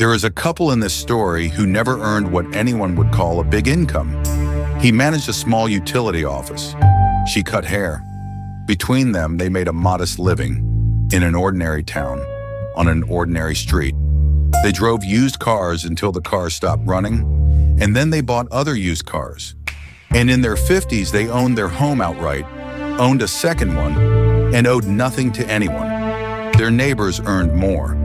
There is a couple in this story who never earned what anyone would call a big income. He managed a small utility office. She cut hair. Between them, they made a modest living in an ordinary town, on an ordinary street. They drove used cars until the cars stopped running, and then they bought other used cars. And in their 50s, they owned their home outright, owned a second one, and owed nothing to anyone. Their neighbors earned more.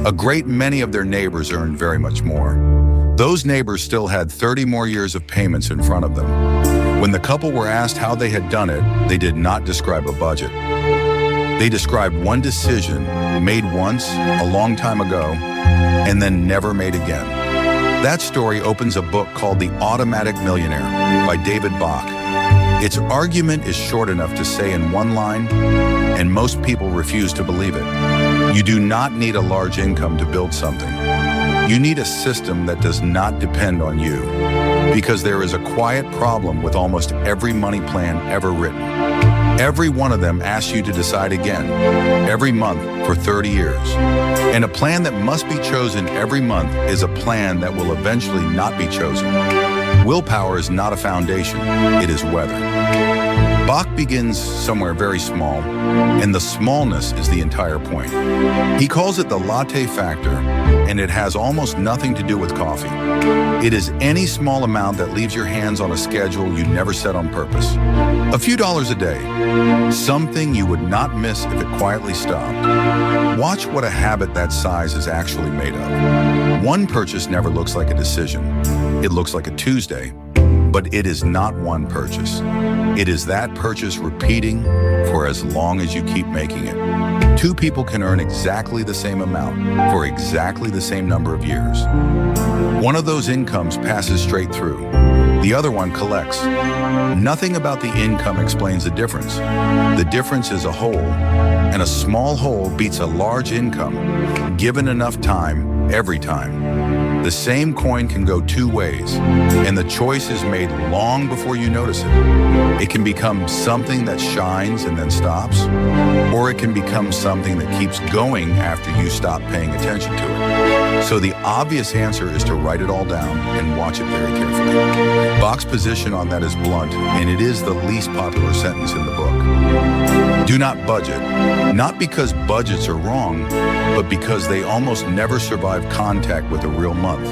A great many of their neighbors earned very much more. Those neighbors still had 30 more years of payments in front of them. When the couple were asked how they had done it, they did not describe a budget. They described one decision made once, a long time ago, and then never made again. That story opens a book called The Automatic Millionaire by David Bach. Its argument is short enough to say in one line, and most people refuse to believe it. You do not need a large income to build something. You need a system that does not depend on you, because there is a quiet problem with almost every money plan ever written. Every one of them asks you to decide again, every month for 30 years. And a plan that must be chosen every month is a plan that will eventually not be chosen. Willpower is not a foundation, it is weather. Bach begins somewhere very small, and the smallness is the entire point. He calls it the Latte Factor, and it has almost nothing to do with coffee. It is any small amount that leaves your hands on a schedule you never set on purpose. A few dollars a day, something you would not miss if it quietly stopped. Watch what a habit that size is actually made of. One purchase never looks like a decision. It looks like a Tuesday, but it is not one purchase. It is that purchase repeating for as long as you keep making it. Two people can earn exactly the same amount for exactly the same number of years. One of those incomes passes straight through. The other one collects. Nothing about the income explains the difference. The difference is a hole, and a small hole beats a large income, given enough time, every time. The same coin can go two ways, and the choice is made long before you notice it. It can become something that shines and then stops, or it can become something that keeps going after you stop paying attention to it. So the obvious answer is to write it all down and watch it very carefully. Bach's position on that is blunt, and it is the least popular sentence in the book. Do not budget, not because budgets are wrong, but because they almost never survive contact with a real month.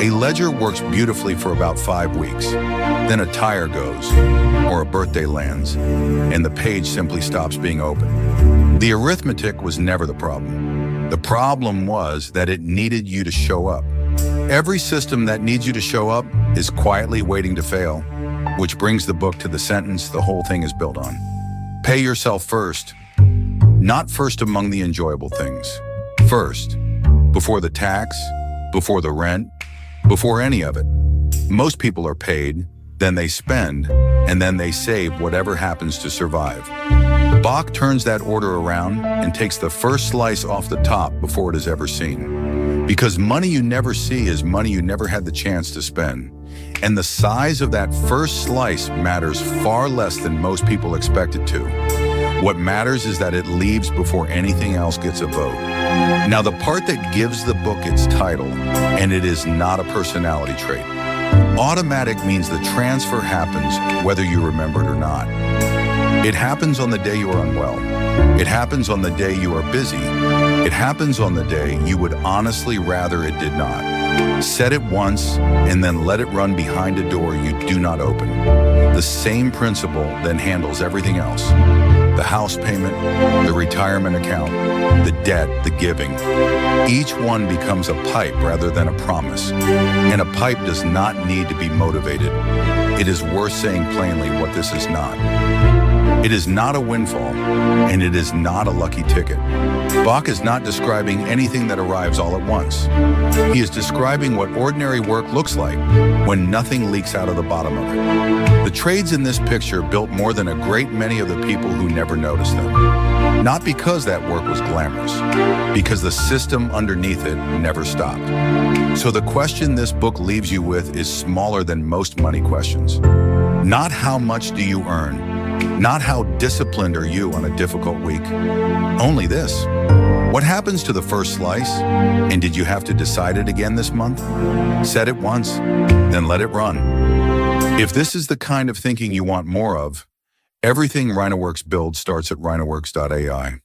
A ledger works beautifully for about 5 weeks. Then a tire goes, or a birthday lands, and the page simply stops being open. The arithmetic was never the problem. The problem was that it needed you to show up. Every system that needs you to show up is quietly waiting to fail, which brings the book to the sentence the whole thing is built on. Pay yourself first, not first among the enjoyable things. First, before the tax, before the rent, before any of it. Most people are paid, then they spend, and then they save whatever happens to survive. Bach turns that order around and takes the first slice off the top before it is ever seen. Because money you never see is money you never had the chance to spend. And the size of that first slice matters far less than most people expect it to. What matters is that it leaves before anything else gets a vote. Now, the part that gives the book its title, and it is not a personality trait. Automatic means the transfer happens whether you remember it or not. It happens on the day you are unwell. It happens on the day you are busy. It happens on the day you would honestly rather it did not. Set it once and then let it run behind a door you do not open. The same principle then handles everything else. The house payment, the retirement account, the debt, the giving. Each one becomes a pipe rather than a promise. And a pipe does not need to be motivated. It is worth saying plainly what this is not. It is not a windfall, and it is not a lucky ticket. Bach is not describing anything that arrives all at once. He is describing what ordinary work looks like when nothing leaks out of the bottom of it. The trades in this picture built more than a great many of the people who never noticed them. Not because that work was glamorous, because the system underneath it never stopped. So the question this book leaves you with is smaller than most money questions. Not how much do you earn? Not how disciplined are you on a difficult week? Only this: What happens to the first slice? And did you have to decide it again this month? Set it once, then let it run. If this is the kind of thinking you want more of, everything rhynowerks builds starts at rhynowerks.ai.